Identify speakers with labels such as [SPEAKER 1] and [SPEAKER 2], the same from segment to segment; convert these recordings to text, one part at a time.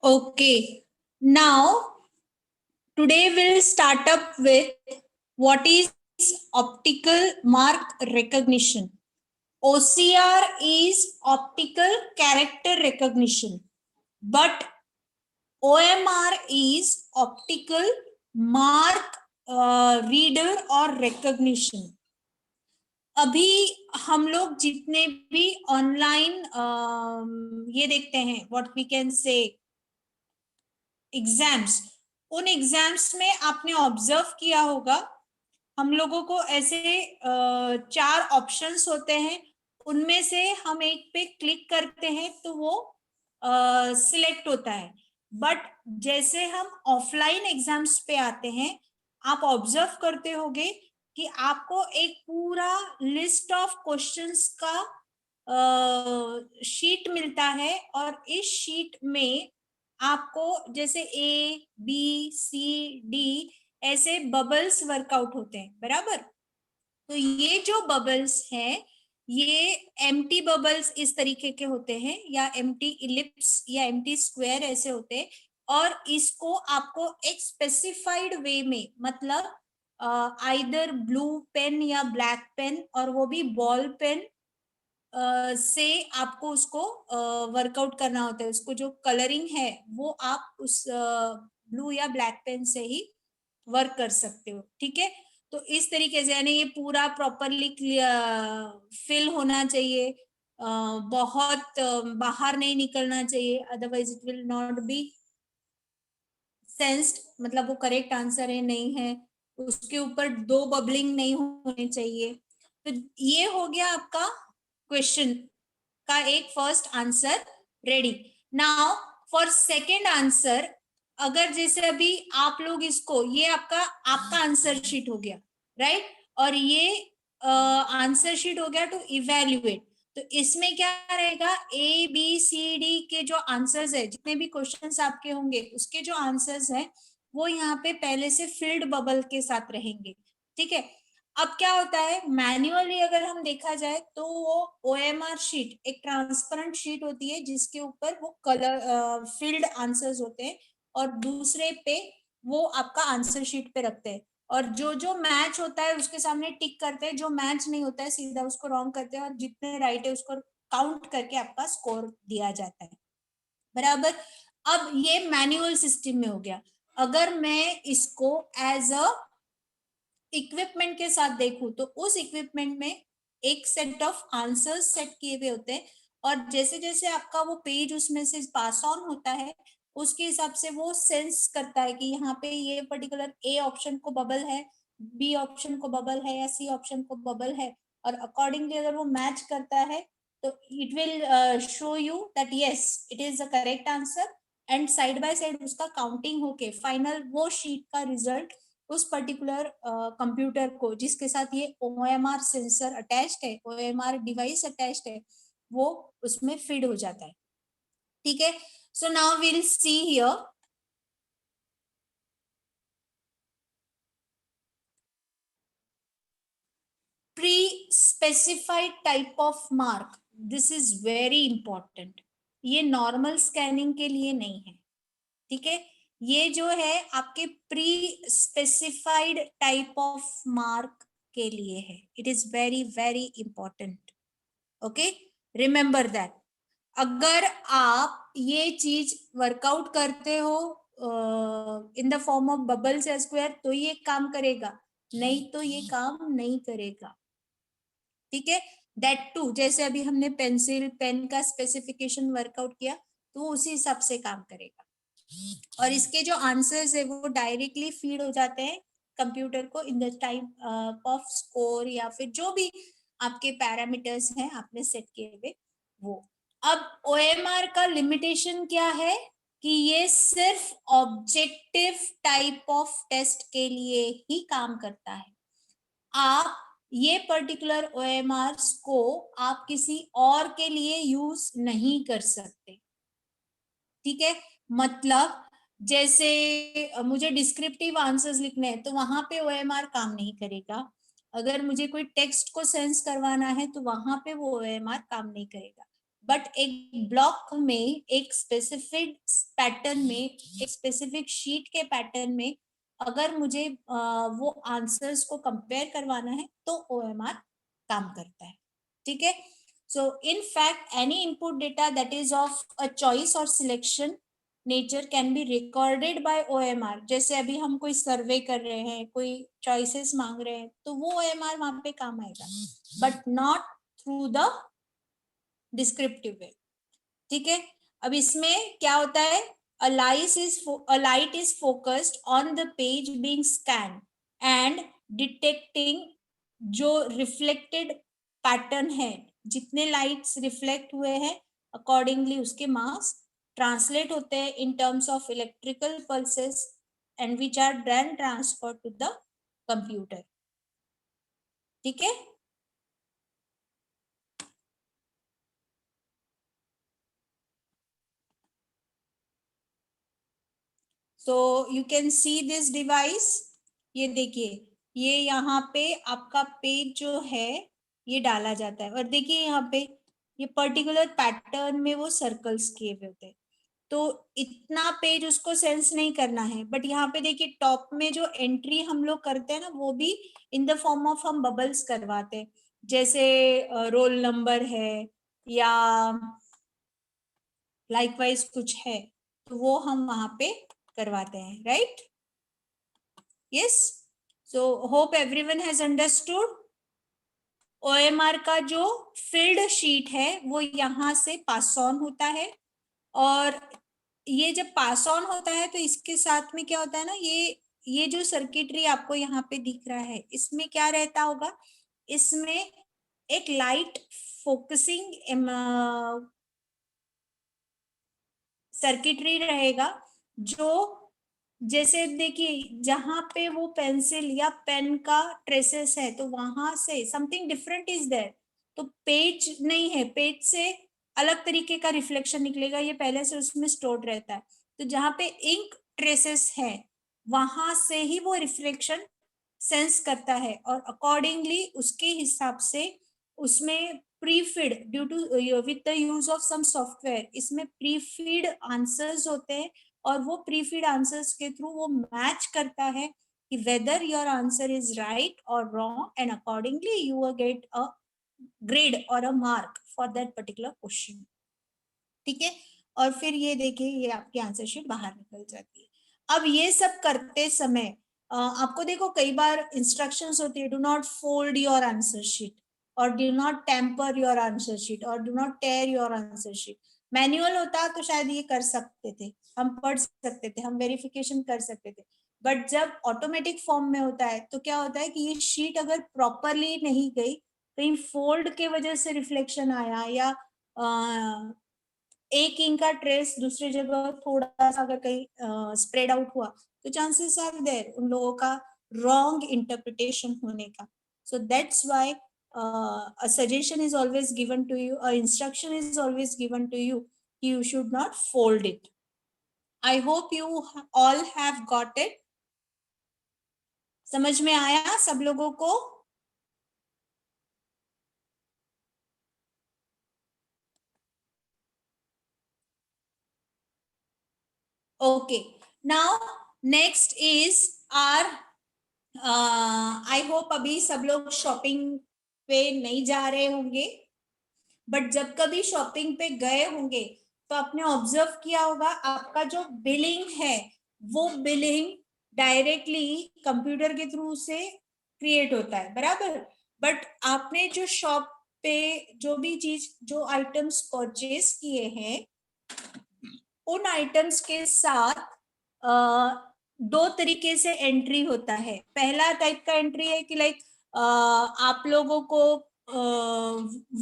[SPEAKER 1] Okay. Now, today we'll start up with what is optical mark recognition. OCR is optical character recognition, but OMR is optical mark reader or recognition. अभी हम लोग जितने भी online ये देखते हैं what we can say exams, उन exams में आपने ऑब्जर्व किया होगा हम लोगों को ऐसे चार ऑप्शंस होते हैं, उनमें से हम एक पे क्लिक करते हैं तो वो सिलेक्ट होता है। बट जैसे हम ऑफलाइन एग्जाम्स पे आते हैं, आप ऑब्जर्व करते होंगे कि आपको एक पूरा लिस्ट ऑफ क्वेश्चंस का शीट मिलता है और इस शीट में आपको जैसे ए बी सी डी ऐसे बबल्स वर्कआउट होते हैं, बराबर। तो ये जो बबल्स हैं ये एम्प्टी बबल्स इस तरीके के होते हैं, या एम्प्टी इलिप्स या एम्प्टी स्क्वायर ऐसे होते हैं, और इसको आपको एक स्पेसिफाइड वे में, मतलब आइदर ब्लू पेन या ब्लैक पेन, और वो भी बॉल पेन से आपको उसको वर्कआउट करना होता है। उसको जो कलरिंग है वो आप उस ब्लू या ब्लैक पेन से ही वर्क कर सकते हो, ठीक है। तो इस तरीके से, यानी ये पूरा प्रॉपरली फिल होना चाहिए, बहुत बाहर नहीं निकलना चाहिए, otherwise it will not be sensed, मतलब वो करेक्ट आंसर है नहीं है। उसके ऊपर दो बबलिंग नहीं होने चाहिए। तो ये हो गया आपका क्वेश्चन का एक first answer ready. Now for second answer, अगर जैसे अभी आप लोग इसको, ये आपका आंसर शीट हो गया, राइट, और ये आंसर शीट हो गया टू इवेल्युएट। तो इसमें क्या रहेगा, ए बी सी डी के जो आंसर्स है, जितने भी क्वेश्चंस आपके होंगे उसके जो आंसर्स है वो यहाँ पे पहले से फिल्ड बबल के साथ रहेंगे, ठीक है। अब क्या होता है, मैन्युअली अगर हम देखा जाए तो वो ओएमआर शीट एक ट्रांसपेरेंट शीट होती है जिसके ऊपर वो कलर फिल्ड आंसर्स होते हैं, और दूसरे पे वो आपका आंसर शीट पे रखते हैं, और जो जो मैच होता है उसके सामने टिक करते हैं, जो मैच नहीं होता है सीधा उसको रॉन्ग करते हैं, और जितने राइट है उसको काउंट करके आपका स्कोर दिया जाता है, बराबर। अब ये मैनुअल सिस्टम में हो गया। अगर मैं इसको एज अ इक्विपमेंट के साथ देखूं तो उस इक्विपमेंट में एक सेट ऑफ आंसर्स सेट किए हुए होते हैं, और जैसे जैसे आपका वो पेज उसमें से पास ऑन होता है उसके हिसाब से वो सेंस करता है कि यहाँ पे ये पर्टिकुलर ए ऑप्शन को बबल है, बी ऑप्शन को बबल है, या सी ऑप्शन को बबल है, और अकॉर्डिंगली अगर वो मैच करता है तो it will show you that yes it is the correct answer, and side by side उसका काउंटिंग होके फाइनल वो शीट का रिजल्ट उस पर्टिकुलर कंप्यूटर को जिसके साथ ये OMR सेंसर अटैच्ड है, OMR डिवाइस अटैच्ड है, वो उसमें फीड हो जाता है, ठीक है। So now we will see here pre specified type of mark, this is very important. ये नॉर्मल स्कैनिंग के लिए नहीं है, ठीक है। ये जो है आपके pre specified type of mark के लिए है। It is very very important, okay, remember that. अगर आप ये चीज वर्कआउट करते हो in the form of bubbles या स्क्वायर तो ये काम करेगा, नहीं तो ये काम नहीं करेगा, ठीक है। दैट टू, जैसे अभी हमने पेंसिल पेन का स्पेसिफिकेशन वर्कआउट किया तो वो उसी हिसाब से काम करेगा, और इसके जो आंसर्स है वो डायरेक्टली फीड हो जाते हैं कंप्यूटर को in the type off score, या फिर जो भी आपके पैरामीटर्स हैं आपने सेट किए हुए वो। अब OMR का लिमिटेशन क्या है कि ये सिर्फ ऑब्जेक्टिव टाइप ऑफ टेस्ट के लिए ही काम करता है। आप ये पर्टिकुलर OMR को आप किसी और के लिए यूज नहीं कर सकते, ठीक है। मतलब जैसे मुझे डिस्क्रिप्टिव आंसर्स लिखने हैं तो वहां पे OMR काम नहीं करेगा। अगर मुझे कोई टेक्स्ट को सेंस करवाना है तो वहां पे वो OMR काम नहीं करेगा। बट एक ब्लॉक में, एक स्पेसिफिक पैटर्न में, एक स्पेसिफिक शीट के पैटर्न में अगर मुझे वो आंसर्स को कंपेयर करवाना है तो OMR काम करता है. ठीक है. So in fact any input data that is of a choice or selection nature can be recorded by OMR. जैसे अभी हम कोई सर्वे कर रहे हैं, कोई चॉइसेस मांग रहे हैं, तो वो OMR वहां पे काम आएगा, but not through the descriptive way. ठीक है. अब इसमें क्या होता है, a light is focused on the page being scanned and detecting जो रिफ्लेक्टेड पैटर्न है, जितने लाइट्स रिफ्लेक्ट हुए हैं अकॉर्डिंगली उसके मार्क्स ट्रांसलेट होते हैं in terms of electrical pulses and which are then transfer to the computer. ठीक है. So you can see this device. ये देखिए, ये यहाँ पे आपका पेज जो है ये डाला जाता है, और देखिए यहाँ पे ये पर्टिकुलर पैटर्न में वो सर्कल्स किए हुए होते हैं. तो इतना पेज उसको सेंस नहीं करना है, बट यहाँ पे देखिए टॉप में जो एंट्री हम लोग करते हैं ना, वो भी इन द फॉर्म ऑफ हम बबल्स करवाते हैं. जैसे रोल नंबर है या लाइकवाइज कुछ है, तो वो हम वहां पे करवाते हैं. Right. Yes. So hope everyone has understood. OMR का जो फील्ड शीट है वो यहाँ से पास ऑन होता है, और ये जब पास ऑन होता है तो इसके साथ में क्या होता है ना, ये जो सर्किटरी आपको यहाँ पे दिख रहा है, इसमें क्या रहता होगा, इसमें एक लाइट फोकसिंग सर्किटरी रहेगा, जो जैसे देखिए जहां पे वो पेंसिल या पेन का ट्रेसेस है तो वहां से समथिंग डिफरेंट इज देयर. तो पेज नहीं है, पेज से अलग तरीके का रिफ्लेक्शन निकलेगा, ये पहले से उसमें स्टोर्ड रहता है. तो जहां पे इंक ट्रेसेस है वहां से ही वो रिफ्लेक्शन सेंस करता है, और अकॉर्डिंगली उसके हिसाब से उसमें prefeed due to with the use of some software, इसमें प्रीफीड आंसर्स होते हैं, और वो प्रीफीड आंसर्स के थ्रू वो मैच करता है कि whether your answer is right और wrong, and accordingly you will get a grade और a mark for that particular question. ठीक है. और फिर ये देखिए ये आपकी आंसर शीट बाहर निकल जाती है. अब ये सब करते समय आपको देखो कई बार इंस्ट्रक्शंस होती है, do not fold your answer sheet, और do not tamper your answer sheet, और do not tear your answer sheet. Manual होता तो शायद ये कर सकते थे, हम पढ़ सकते थे, हम वेरिफिकेशन कर सकते थे. बट जब ऑटोमेटिक फॉर्म में होता है तो क्या होता है कि ये शीट अगर प्रॉपरली नहीं गई, कहीं फोल्ड के वजह से रिफ्लेक्शन आया, या एक इंक का ट्रेस दूसरी जगह थोड़ा सा अगर कहीं स्प्रेड आउट हुआ, तो चांसेस आर देयर उन लोगों का रॉन्ग इंटरप्रिटेशन होने का. So that's why a suggestion is always given to you, a instruction is always given to you, you should not fold it. I hope you all have got it. समझ में आया सब लोगों को? Okay, now next is our I hope अभी सब लोग shopping पे नहीं जा रहे होंगे, बट जब कभी शॉपिंग पे गए होंगे तो आपने ऑब्जर्व किया होगा आपका जो बिलिंग है वो बिलिंग डायरेक्टली कंप्यूटर के थ्रू से क्रिएट होता है, बराबर. बट आपने जो शॉप पे जो भी चीज, जो आइटम्स परचेज किए हैं, उन आइटम्स के साथ दो तरीके से एंट्री होता है. पहला टाइप का एंट्री है कि लाइक आप लोगों को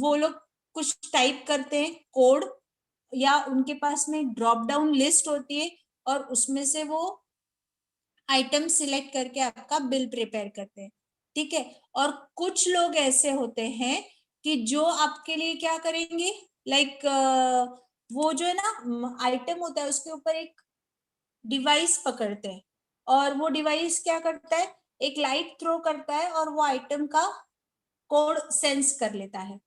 [SPEAKER 1] वो लोग कुछ टाइप करते हैं कोड, या उनके पास में ड्रॉप डाउन लिस्ट होती है, और उसमें से वो आइटम सिलेक्ट करके आपका बिल प्रिपेयर करते हैं. ठीक है. और कुछ लोग ऐसे होते हैं कि जो आपके लिए क्या करेंगे, लाइक वो जो है ना आइटम होता है उसके ऊपर एक डिवाइस पकड़ते हैं, और वो डिवाइस क्या करता है, एक लाइट थ्रो करता है और वो आइटम का कोड सेंस कर लेता है.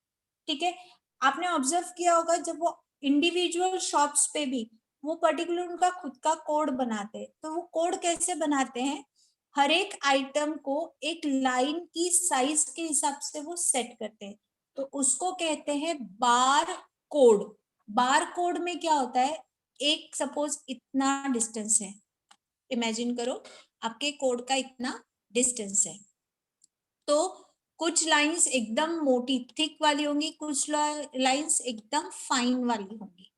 [SPEAKER 1] ठीक है. आपने ऑब्जर्व किया होगा जब वो इंडिविजुअल शॉप्स पे भी वो पर्टिकुलर उनका खुद का कोड बनाते हैं, तो वो कोड कैसे बनाते हैं, हर एक आइटम को एक लाइन की साइज के हिसाब से वो सेट करते हैं, तो उसको कहते हैं बार कोड। बार कोड में क्या होता है, एक सपोज इतना डिस्टेंस है, इमेजिन करो आपके कोड का इतना डिस्टेंस है, तो कुछ लाइंस एकदम मोटी थिक वाली होंगी, कुछ लाइंस एकदम फाइन वाली होंगी,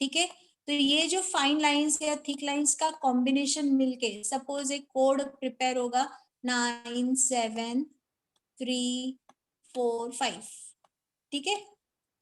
[SPEAKER 1] ठीक है। तो ये जो फाइन लाइंस या थिक लाइंस का कॉम्बिनेशन मिलके सपोज एक कोड प्रिपेयर होगा 97345, ठीक है।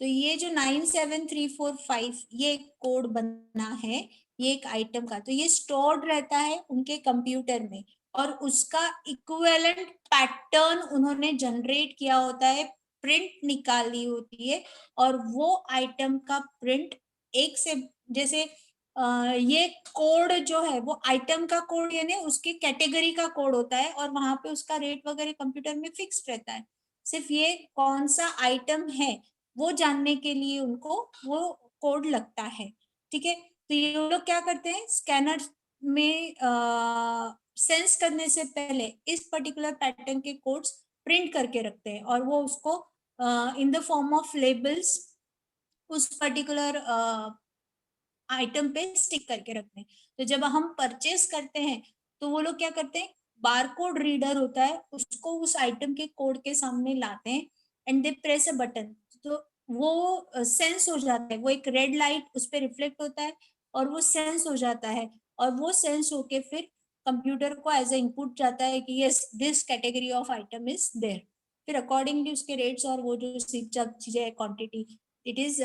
[SPEAKER 1] तो ये जो 97345 ये कोड बना है, ये एक आइटम का, तो ये स्टोर्ड रहता है उनके कंप्यूटर में, और उसका इक्विवेलेंट पैटर्न उन्होंने जनरेट किया होता है, प्रिंट निकाली होती है, और वो आइटम का प्रिंट एक से, जैसे ये कोड जो है वो आइटम का कोड यानी उसकी कैटेगरी का कोड होता है, और वहां पे उसका रेट वगैरह कंप्यूटर में फिक्स्ड रहता है, सिर्फ ये कौन सा आइटम है वो जानने के लिए उनको वो कोड लगता है, ठीक है। तो ये लोग क्या करते हैं, स्कैनर में सेंस करने से पहले इस पर्टिकुलर पैटर्न के कोड्स प्रिंट करके रखते हैं, और वो उसको in the form of labels उस पर्टिकुलर आइटम पे स्टिक करके रखते हैं। तो जब हम परचेस करते हैं तो वो लोग क्या करते हैं, बारकोड रीडर होता है उसको उस आइटम के कोड के सामने लाते हैं, and they press a button, तो वो सेंस हो जाता है, वो एक रेड लाइट उस पर रिफ्लेक्ट होता है और वो सेंस हो जाता है, और वो सेंस होके फिर कंप्यूटर को एज ए इनपुट जाता है कि yes this category of item is there, फिर अकॉर्डिंगली उसके रेट्स और वो जो चीजें है quantity, it is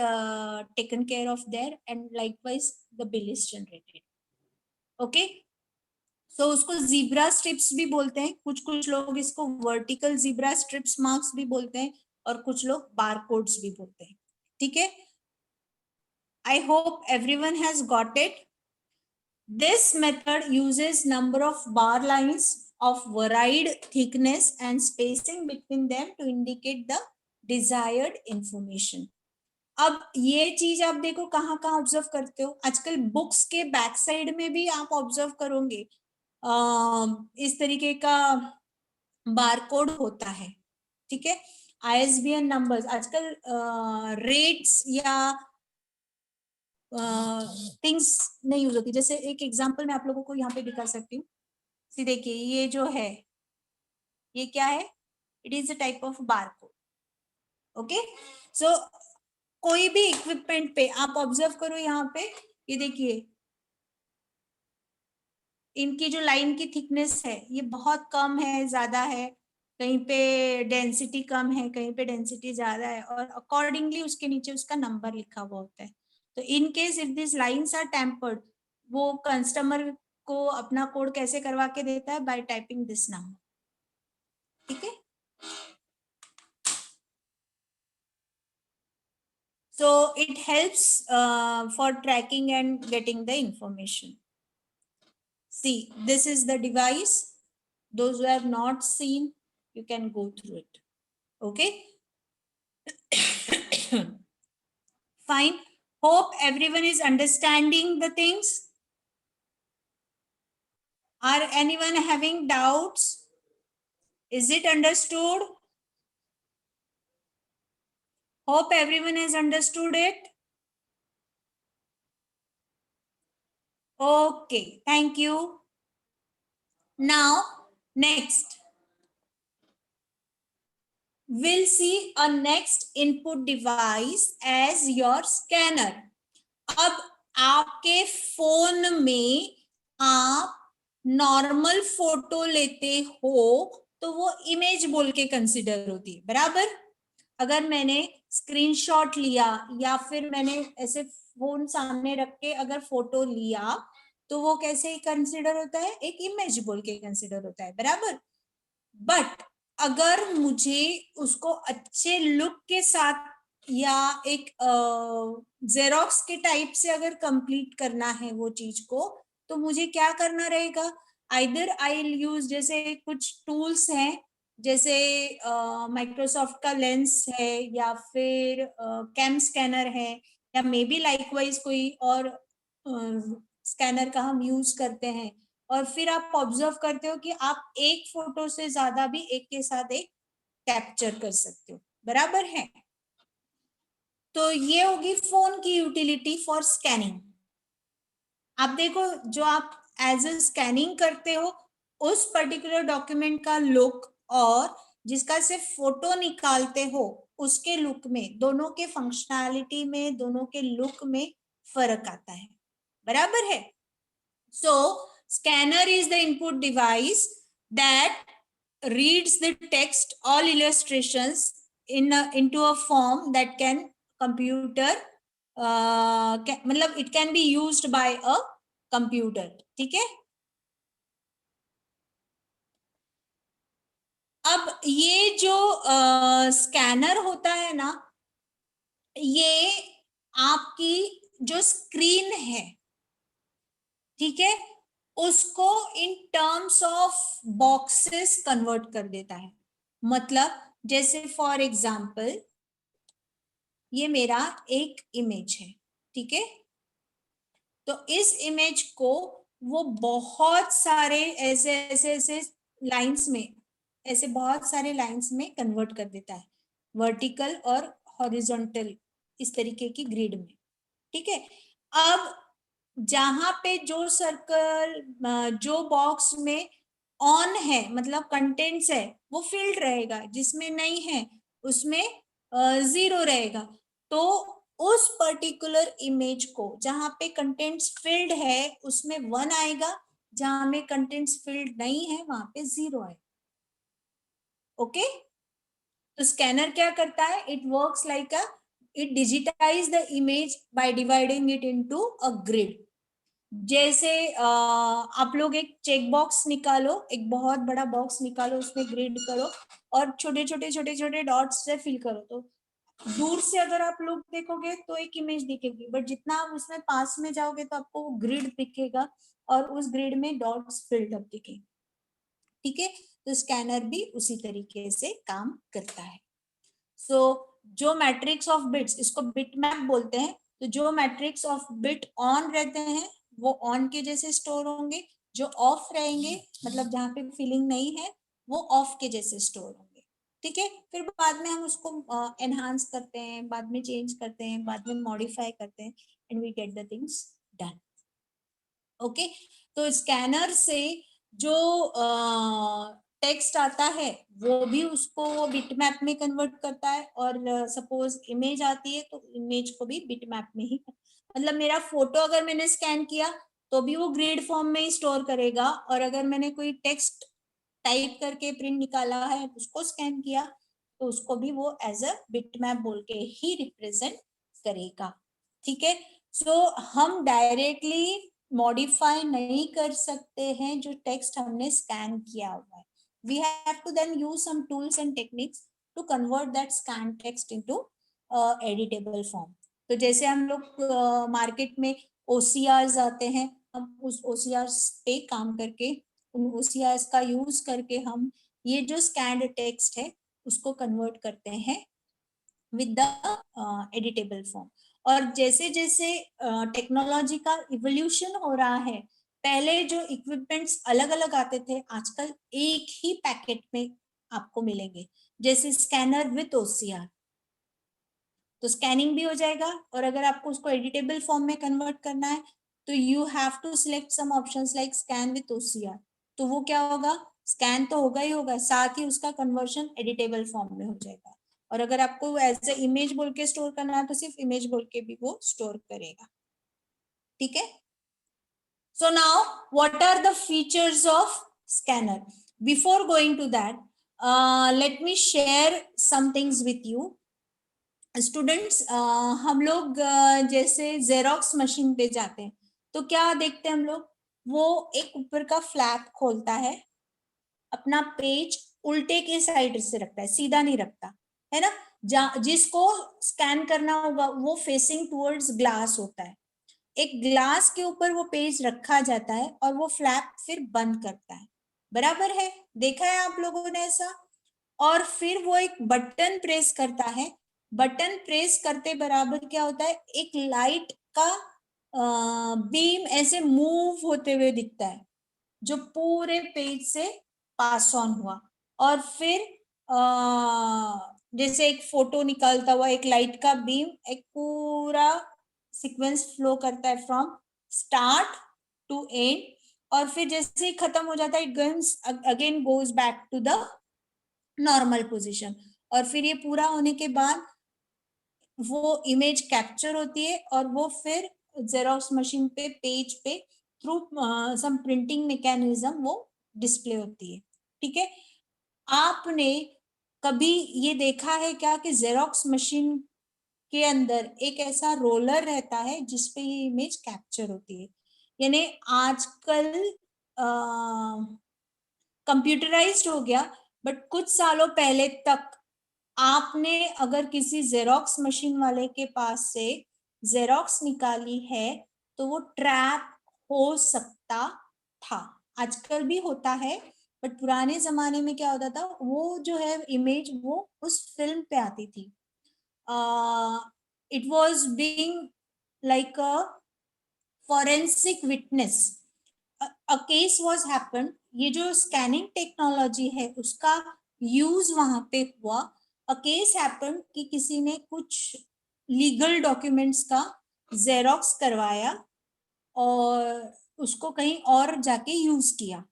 [SPEAKER 1] taken care of there, and likewise the bill is generated, okay। so उसको जीब्रा स्ट्रिप्स भी बोलते हैं, कुछ कुछ लोग इसको वर्टिकल जीब्रा स्ट्रिप्स मार्क्स भी बोलते हैं, और कुछ लोग बारकोड्स भी बोलते हैं, ठीक है। I hope everyone has got it. This method uses number of bar lines of varied thickness and spacing between them to indicate the desired information. अब ये चीज आप देखो कहाँ कहाँ ऑब्जर्व करते हो, आजकल बुक्स के बैक साइड में भी आप ऑब्जर्व करोगे इस तरीके का बारकोड होता है, ठीक है। आईएसबीएन नंबर्स आजकल रेट्स या थिंग्स नहीं यूज होती, जैसे एक एग्जांपल मैं आप लोगों को यहाँ पे दिखा सकती हूँ, सी देखिए ये जो है ये क्या है, it is a type of barcode, okay. So कोई भी इक्विपमेंट पे आप ऑब्जर्व करो, यहाँ पे ये देखिए इनकी जो लाइन की थिकनेस है ये बहुत कम है, ज्यादा है, कहीं पे डेंसिटी कम है, कहीं पे डेंसिटी ज्यादा है, और अकॉर्डिंगली उसके नीचे उसका नंबर लिखा हुआ होता है। तो in case if this lines are tampered, वो कस्टमर को अपना कोड कैसे करवा के देता है, बाय टाइपिंग दिस नंबर, ठीक है। So it helps for tracking and getting the information. See, this is the device. Those who have not seen, you can go through it. Okay. Fine. Hope everyone is understanding the things. Are anyone having doubts? Is it understood? Hope everyone has understood it. Okay, thank you. Now, next, we'll see a next input device as your scanner. अब आपके phone में आप normal photo लेते हो तो वो image बोल के कंसिडर होती है, बराबर। अगर मैंने स्क्रीनशॉट लिया या फिर मैंने ऐसे फोन सामने रख के अगर फोटो लिया तो वो कैसे कंसिडर होता है, एक इमेज बोल के कंसिडर होता है, बराबर। बट अगर मुझे उसको अच्छे लुक के साथ या एक जेरोक्स के टाइप से अगर कंप्लीट करना है वो चीज को, तो मुझे क्या करना रहेगा, आइदर आई विल यूज, जैसे कुछ टूल्स हैं जैसे माइक्रोसॉफ्ट का लेंस है या फिर कैम स्कैनर है या मे बी लाइकवाइज कोई और स्कैनर का हम यूज करते हैं, और फिर आप ऑब्जर्व करते हो कि आप एक फोटो से ज्यादा भी एक के साथ एक कैप्चर कर सकते हो, बराबर है। तो ये होगी फोन की यूटिलिटी फॉर स्कैनिंग। आप देखो, जो आप एज ए स्कैनिंग करते हो उस पर्टिकुलर डॉक्यूमेंट का लुक और जिसका सिर्फ फोटो निकालते हो उसके लुक में, दोनों के फंक्शनैलिटी में, दोनों के लुक में फर्क आता है, बराबर है। So scanner is the input device that reads the text all illustrations into a form that can computer मतलब it can be used by a computer, ठीक है। अब ये जो स्कैनर होता है ना, ये आपकी जो स्क्रीन है, ठीक है, उसको इन टर्म्स ऑफ बॉक्सेस कन्वर्ट कर देता है। मतलब जैसे फॉर एग्जांपल ये मेरा एक इमेज है, ठीक है, तो इस इमेज को वो बहुत सारे ऐसे ऐसे ऐसे लाइंस में, ऐसे बहुत सारे लाइंस में कन्वर्ट कर देता है, वर्टिकल और हॉरिजॉन्टल इस तरीके की ग्रिड में, ठीक है। अब जहां पे जो सर्कल, जो बॉक्स में ऑन है मतलब कंटेंट्स है वो फील्ड रहेगा, जिसमें नहीं है उसमें जीरो रहेगा। तो उस पर्टिकुलर इमेज को जहां पे कंटेंट्स फील्ड है उसमें 1 आएगा, जहां में कंटेंट्स फील्ड नहीं है वहां पे 0 आएगा, ओके। तो स्कैनर क्या करता है, it works like a, it digitise the image by dividing it into a grid. जैसे आप लोग एक चेक बॉक्स निकालो, एक बहुत बड़ा बॉक्स निकालो, उसमें ग्रिड करो और छोटे छोटे छोटे छोटे डॉट्स से फिल करो, तो दूर से अगर आप लोग देखोगे तो एक इमेज दिखेगी, बट जितना आप उसमें पास में जाओगे तो आपको वो ग्रिड दिखेगा और उस ग्रिड में डॉट्स फिल्ड अप दिखेगी, ठीक है। तो स्कैनर भी उसी तरीके से काम करता है। सो जो मैट्रिक्स ऑफ बिट्स, इसको बिट मैप बोलते हैं, तो जो मैट्रिक्स ऑफ बिट ऑन रहते हैं वो ऑन के जैसे स्टोर होंगे, जो ऑफ रहेंगे मतलब जहां पे फिलिंग नहीं है वो ऑफ के जैसे स्टोर होंगे, ठीक है। फिर बाद में हम उसको एनहांस करते हैं, बाद में चेंज करते हैं, बाद में मॉडिफाई करते हैं and we get the things done, okay. तो स्कैनर से जो टेक्स्ट आता है वो भी उसको बिटमैप में कन्वर्ट करता है, और सपोज इमेज आती है तो इमेज को भी बिटमैप में ही, मतलब मेरा फोटो अगर मैंने स्कैन किया तो भी वो ग्रिड फॉर्म में ही स्टोर करेगा, और अगर मैंने कोई टेक्स्ट टाइप करके प्रिंट निकाला है उसको स्कैन किया तो उसको भी वो एज अ बिटमैप बोल के ही रिप्रेजेंट करेगा, ठीक है। सो हम डायरेक्टली मॉडिफाई नहीं कर सकते हैं जो टेक्स्ट हमने स्कैन किया हुआ है, we have to then use some tools and techniques to convert that scanned text into editable form। तो जैसे हम लोग मार्केट में OCRs आते हैं, हम उस OCRs पे काम करके, उन OCRs का यूज करके हम ये जो स्कैन्ड टेक्स्ट है उसको कन्वर्ट करते हैं विद द एडिटेबल फॉर्म। और जैसे जैसे टेक्नोलॉजी का इवोल्यूशन हो रहा है, पहले जो इक्विपमेंट्स अलग अलग आते थे आजकल एक ही पैकेट में आपको मिलेंगे, जैसे स्कैनर विथ OCR, तो स्कैनिंग भी हो जाएगा, और अगर आपको उसको एडिटेबल फॉर्म में कन्वर्ट करना है तो you have to select some options like scan with OCR, तो वो क्या होगा, स्कैन तो होगा ही होगा, साथ ही उसका कन्वर्शन एडिटेबल फॉर्म में हो जाएगा। और अगर आपको एज ए इमेज बोल के स्टोर करना है तो सिर्फ इमेज बोल के भी वो स्टोर करेगा, ठीक है। So now what are the features of scanner? Before going to that, let me share some things with you. Students, हम लोग जैसे जेरोक्स मशीन पे जाते हैं तो क्या देखते हैं हम लोग, वो एक ऊपर का फ्लैप खोलता है, अपना पेज उल्टे के साइड से रखता है, सीधा नहीं रखता है ना, जिसको स्कैन करना होगा वो फेसिंग टुवर्ड्स ग्लास होता है, एक ग्लास के ऊपर वो पेज रखा जाता है और वो फ्लैप फिर बंद करता है, बराबर है, देखा है आप लोगों ने ऐसा। और फिर वो एक बटन प्रेस करता है। बटन प्रेस करते बराबर क्या होता है, एक लाइट का बीम ऐसे मूव होते हुए दिखता है जो पूरे पेज से पास ऑन हुआ। और फिर जैसे एक फोटो निकालता हुआ एक लाइट का बीम एक पूरा सीक्वेंस फ्लो करता है फ्रॉम स्टार्ट टू एंड, और फिर जैसे ही खत्म हो जाता है it goings again goes back to the normal position. और फिर ये पूरा होने के बाद वो इमेज कैप्चर होती है और वो फिर जेरोक्स मशीन पे पेज पे थ्रू सम प्रिंटिंग मैकेनिज्म वो डिस्प्ले होती है। ठीक है, आपने कभी ये देखा है क्या कि जेरोक्स मशीन के अंदर एक ऐसा रोलर रहता है जिसपे ये इमेज कैप्चर होती है? यानी आजकल कंप्यूटराइज्ड हो गया, बट कुछ सालों पहले तक आपने अगर किसी जेरोक्स मशीन वाले के पास से जेरोक्स निकाली है तो वो ट्रैक हो सकता था। आजकल भी होता है, बट पुराने जमाने में क्या होता था, वो जो है इमेज वो उस फिल्म पे आती थी। It was being like a forensic witness. a case was happened, ये जो स्कैनिंग टेक्नोलॉजी है उसका यूज वहां पे हुआ। a case happened कि किसी ने कुछ लीगल डॉक्यूमेंट्स का जेरोक्स करवाया और उसको कहीं और जाके यूज किया।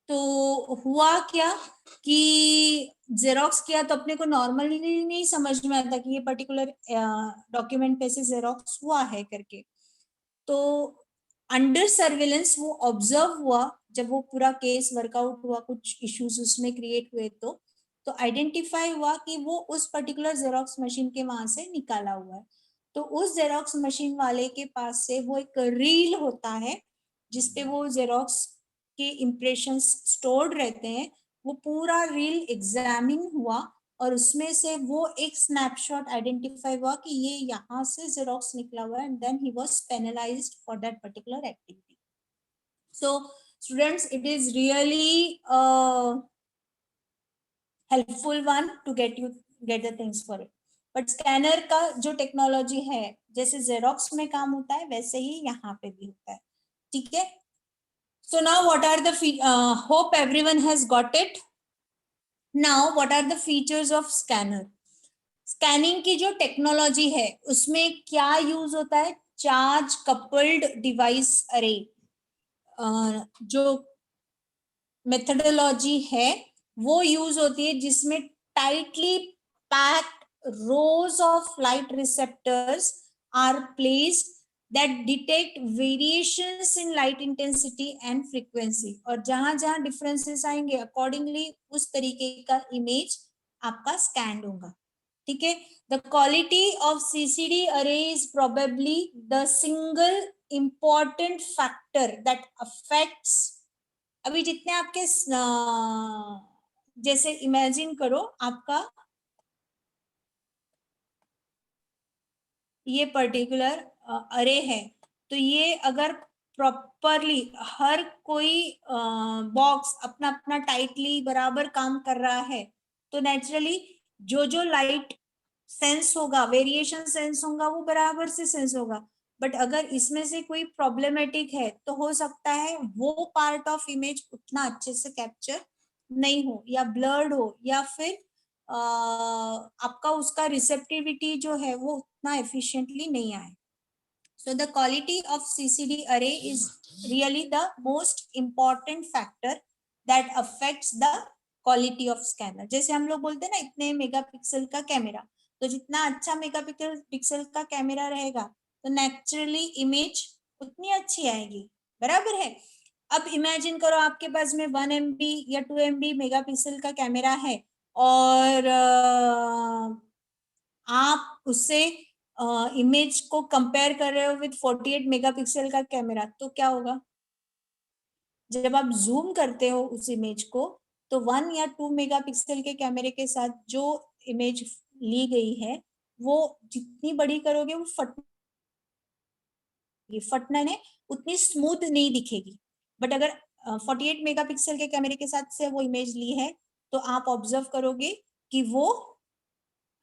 [SPEAKER 1] तो हुआ क्या कि जेरोक्स किया तो अपने को नॉर्मली नहीं समझ में आता कि ये पर्टिकुलर डॉक्यूमेंट पे से जेरोक्स हुआ है करके। तो अंडर सर्विलेंस वो ऑब्जर्व हुआ, जब वो पूरा केस वर्कआउट हुआ, कुछ इश्यूज उसमें क्रिएट हुए तो आइडेंटिफाई हुआ कि वो उस पर्टिकुलर जेरोक्स मशीन के वहां से निकाला हुआ है। तो उस जेरोक्स मशीन वाले के पास से वो एक रील होता है जिसपे वो जेरोक्स के इम्प्रेशंस स्टोर्ड रहते हैं। वो पूरा रील एग्जामिन हुआ और उसमें से वो एक स्नैपशॉट आइडेंटिफाई हुआ कि ये यहाँ से जेरोक्स निकला हुआ है, and then he was penalised for that particular activity. So students, it is really helpful one to get the things for it. But scanner का जो टेक्नोलॉजी है जैसे जेरोक्स में काम होता है वैसे ही यहाँ पे भी होता है। ठीक है, so now what are the hope everyone has got it. Now what are the features of scanner? Scanning की जो टेक्नोलॉजी है उसमें क्या यूज होता है, चार्ज कपल्ड डिवाइस अरे। जो मेथडोलॉजी है वो यूज होती है जिसमें tightly packed rows of light receptors are placed that detect variations in light intensity and frequency, और जहां जहां डिफरेंसेस आएंगे अकॉर्डिंगली उस तरीके का इमेज आपका स्कैन होगा। ठीक है, द क्वालिटी ऑफ सीसीडी अरे is probably the single important factor that affects. अभी जितने आपके जैसे इमेजिन करो आपका ये पर्टिकुलर अरे है, तो ये अगर प्रॉपरली हर कोई बॉक्स अपना अपना टाइटली बराबर काम कर रहा है तो नेचुरली जो जो लाइट सेंस होगा, वेरिएशन सेंस होगा, वो बराबर से सेंस होगा। बट अगर इसमें से कोई प्रॉब्लमेटिक है तो हो सकता है वो पार्ट ऑफ इमेज उतना अच्छे से कैप्चर नहीं हो या ब्लर्ड हो या फिर आपका उसका रिसेप्टिविटी जो है वो उतना एफिशिएंटली नहीं आए। So the quality of CCD array is really the most important factor that affects the quality of scanner. जैसे हम लोग बोलते हैं ना इतने मेगापिक्सल का कैमरा, तो जितना अच्छा मेगापिक्सल का कैमरा रहेगा तो नेचुरली इमेज उतनी अच्छी आएगी। बराबर है। अब इमेजिन करो आपके पास में 1 MB या 2 MB मेगापिक्सल का कैमरा है और आप उससे इमेज को कंपेयर कर रहे हो विद 48 मेगापिक्सल का कैमरा, तो क्या होगा? जब आप जूम करते हो उस इमेज को तो 1 या 2 मेगापिक्सल के कैमरे के साथ जो इमेज ली गई है वो जितनी बड़ी करोगे वो फटना ने उतनी स्मूथ नहीं दिखेगी। बट अगर 48 मेगापिक्सल के कैमरे के साथ से वो इमेज ली है तो आप ऑब्जर्व करोगे कि वो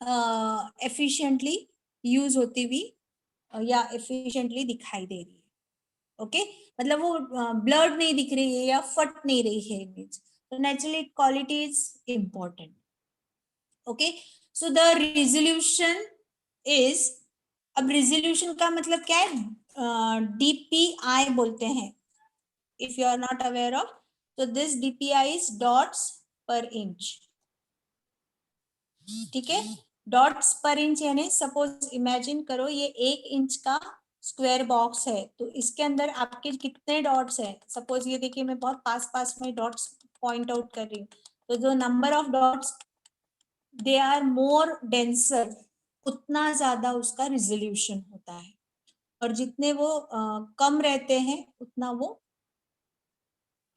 [SPEAKER 1] एफिशिएंटली यूज होती हुई या एफिशिएंटली दिखाई दे रही है। ओके, मतलब वो ब्लर्ड नहीं दिख रही है या फट नहीं रही है इमेज, तो naturally quality is important. Okay, so the resolution is, अब रिजोल्यूशन का मतलब क्या है, डीपीआई बोलते हैं, if you are not aware of, तो this DPI is dots per inch. ठीक है, डॉट्स पर इंच यानी सपोज इमेजिन करो ये 1 इंच का स्क्वायर बॉक्स है, तो इसके अंदर आपके कितने डॉट्स है, सपोज ये देखिए मैं बहुत पास पास में डॉट्स पॉइंट आउट कर रही हूँ, तो जो number of dots they are more denser, उतना ज्यादा उसका रिजोल्यूशन होता है, और जितने वो कम रहते हैं उतना वो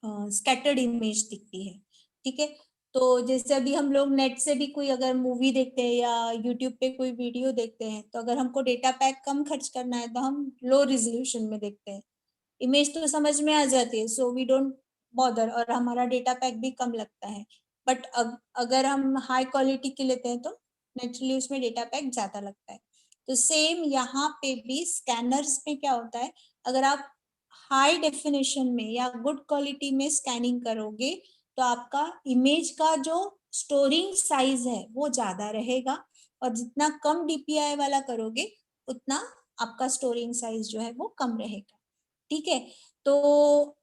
[SPEAKER 1] स्कैटर्ड इमेज दिखती है। ठीक है, तो जैसे अभी हम लोग नेट से भी कोई अगर मूवी देखते हैं या यूट्यूब पे कोई वीडियो देखते हैं, तो अगर हमको डेटा पैक कम खर्च करना है तो हम लो रिजोल्यूशन में देखते हैं, इमेज तो समझ में आ जाती है, सो वी डोंट बॉदर, और हमारा डेटा पैक भी कम लगता है। बट अगर हम हाई क्वालिटी के लेते हैं तो नेचुरली उसमें डेटा पैक ज्यादा लगता है। तो सेम यहाँ पे भी स्कैनर्स में क्या होता है, अगर आप हाई डेफिनेशन में या गुड क्वालिटी में स्कैनिंग करोगे तो आपका इमेज का जो स्टोरिंग साइज है वो ज्यादा रहेगा, और जितना कम डीपीआई वाला करोगे उतना आपका स्टोरिंग साइज जो है वो कम रहेगा। ठीक है, तो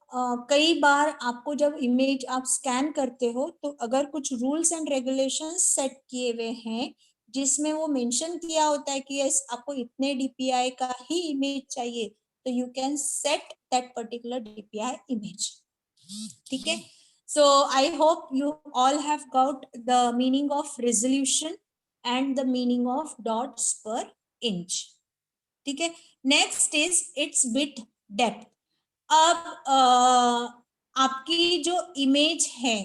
[SPEAKER 1] कई बार आपको जब इमेज आप स्कैन करते हो तो अगर कुछ रूल्स एंड रेगुलेशंस सेट किए हुए हैं जिसमें वो मेंशन किया होता है कि यस आपको इतने डीपीआई का ही इमेज चाहिए, तो you can set that particular DPI image. ठीक है, so I hope you all have got the meaning of resolution and the meaning of dots per inch. ठीक है, next is it's bit depth. अब आपकी जो image है,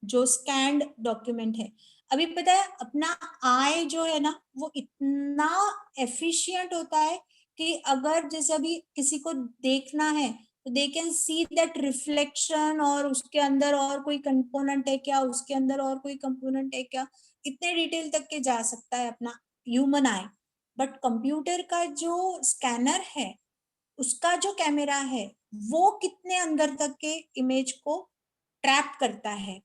[SPEAKER 1] जो scanned document है, अभी पता है अपना आई जो है ना वो इतना एफिशिएंट होता है कि अगर जैसे अभी किसी को देखना है तो they can see that reflection, और उसके अंदर और कोई कंपोनेंट है क्या, उसके अंदर और कोई कंपोनेंट है क्या, इतने डिटेल तक के जा सकता है अपना ह्यूमन आई। बट कंप्यूटर का जो स्कैनर है, उसका जो कैमरा है, वो कितने अंदर तक के इमेज को ट्रैप करता है,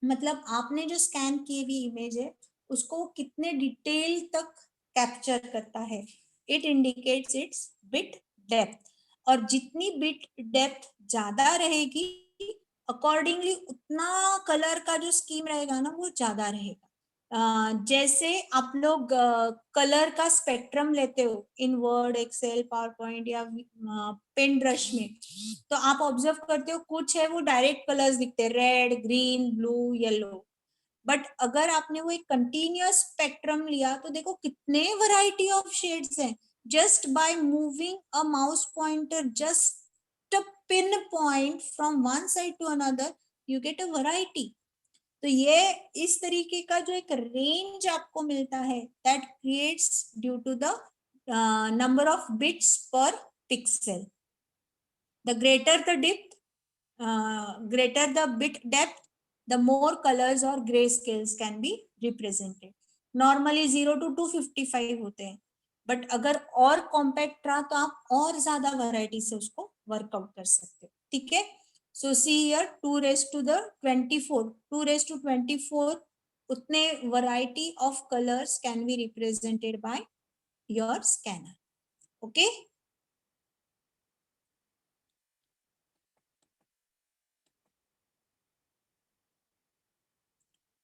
[SPEAKER 1] मतलब आपने जो स्कैन की हुई इमेज है उसको कितने डिटेल तक कैप्चर करता है, it indicates it's bit depth. और जितनी बिट डेप्थ ज्यादा रहेगी अकॉर्डिंगली उतना कलर का जो स्कीम रहेगा ना वो ज्यादा रहेगा। जैसे आप लोग कलर का स्पेक्ट्रम लेते हो इन वर्ड, एक्सेल, पावर पॉइंट या पेन ब्रश में, तो आप ऑब्जर्व करते हो कुछ है वो डायरेक्ट कलर्स दिखते हैं, red, green, blue, yellow. But अगर आपने वो एक कंटिन्यूअस स्पेक्ट्रम लिया तो देखो कितने वैरायटी ऑफ शेड्स हैं, just by moving a mouse pointer just a pinpoint from one side to another you get a variety। तो ये इस तरीके का जो एक रेंज आपको मिलता है that creates due to the number of bits per pixel. The greater the depth, greater the bit depth, the more colors or gray scales can be represented। Normally 0 to 255 होते हैं, बट अगर और compact रहा तो आप और ज्यादा variety से उसको वर्कआउट कर सकते हो। ठीक है, सो see here 2 raised to the 24, 2 raised to 24 उतने variety of colours can be represented by your scanner. Okay,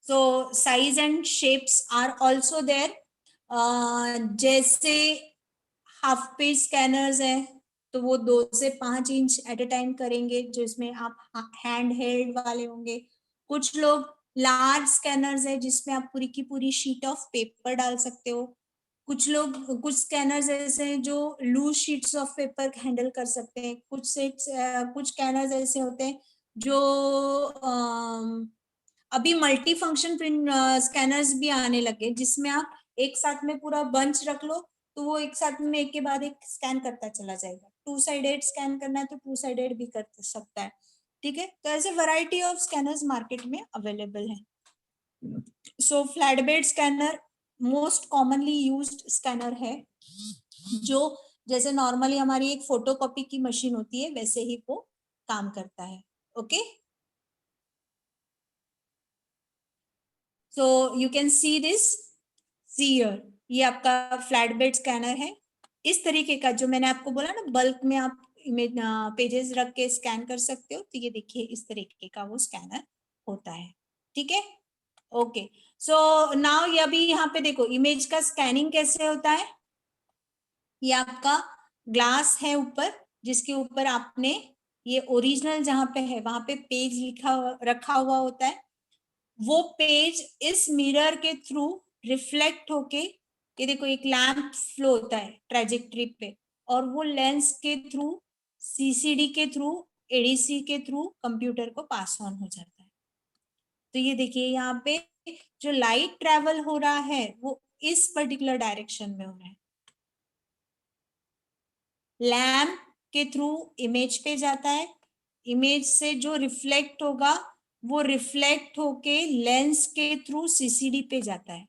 [SPEAKER 1] so size and shapes are also there। जैसे हाफ पेज स्कैनर्स है तो वो 2 से 5 इंच एट अ टाइम करेंगे, जो इसमें आप हैंड हेल्ड वाले होंगे। कुछ लोग लार्ज स्कैनर्स है जिसमें आप पूरी की पूरी शीट ऑफ पेपर डाल सकते हो। कुछ लोग, कुछ स्कैनर्स ऐसे हैं जो loose sheets of paper handle कर सकते हैं। कुछ स्कैनर्स ऐसे होते हैं जो अभी मल्टी फंक्शन प्रिंट स्कैनर्स भी आने लगे जिसमें आप एक साथ में पूरा बंच रख लो तो वो एक साथ में एक के बाद एक स्कैन करता चला जाएगा। 2 साइडेड स्कैन करना है तो 2 साइडेड भी कर सकता है। ठीक है, तो ऐसे वैरायटी ऑफ स्कैनर्स मार्केट में अवेलेबल है। सो flat bed scanner most commonly used scanner है, जो जैसे नॉर्मली हमारी एक फोटोकॉपी की मशीन होती है वैसे ही वो काम करता है. Okay, so you can see this, see here, ये आपका फ्लैट बेड स्कैनर है. इस तरीके का जो मैंने आपको बोला ना, बल्क में आप इमेज पेजेस रख के स्कैन कर सकते हो, तो ये देखिए इस तरीके का वो स्कैनर होता है. ठीक है, ओके. सो नाउ ये अभी यहाँ पे देखो इमेज का स्कैनिंग कैसे होता है. ये आपका ग्लास है ऊपर, जिसके ऊपर आपने ये ओरिजिनल जहां पे है वहां पे पेज लिखा रखा हुआ होता है. वो पेज इस मिरर के थ्रू रिफ्लेक्ट होके, ये देखो एक लैंप फ्लो होता है ट्रेजेक्ट्री पे, और वो लेंस के थ्रू, सीसीडी के थ्रू, एडीसी के थ्रू कंप्यूटर को पास ऑन हो जाता है. तो ये देखिए यहाँ पे जो लाइट ट्रेवल हो रहा है वो इस पर्टिकुलर डायरेक्शन में हो रहा है. लैम्प के थ्रू इमेज पे जाता है, इमेज से जो रिफ्लेक्ट होगा वो रिफ्लेक्ट होके लेंस के थ्रू सीसीडी पे जाता है.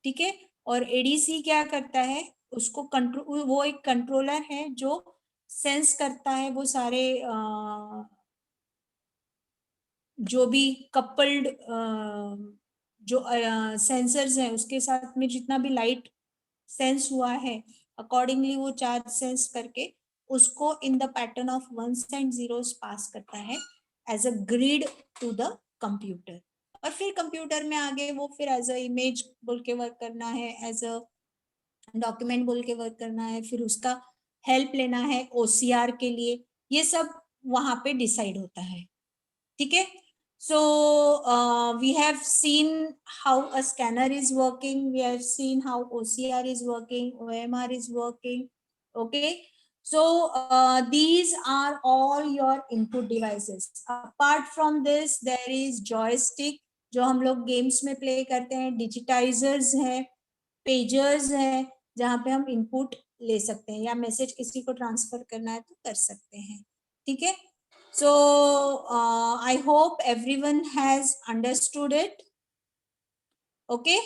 [SPEAKER 1] ठीक है, और एडीसी क्या करता है, उसको कंट्रोल, वो एक कंट्रोलर है जो सेंस करता है वो सारे जो भी कपल्ड जो सेंसर्स हैं उसके साथ में जितना भी लाइट सेंस हुआ है, अकॉर्डिंगली वो चार्ज सेंस करके उसको in the pattern of ones and zeros pass करता है as a grid to the computer. और फिर कंप्यूटर में आगे वो फिर एज अ इमेज बोल के वर्क करना है, एज अ डॉक्यूमेंट बोल के वर्क करना है, फिर उसका हेल्प लेना है ओसीआर के लिए, ये सब वहां पे डिसाइड होता है. ठीक है, so we have seen how a scanner is working, we have seen how OCR is working, OMR is working. Okay, so these are all your input devices. Apart from this there is joystick, जो हम लोग games में play करते हैं, डिजिटाइजर्स हैं, pagers हैं, जहाँ पे हम इनपुट ले सकते हैं या मैसेज किसी को ट्रांसफर करना है तो कर सकते हैं. ठीक है, so I hope everyone has understood it. Okay.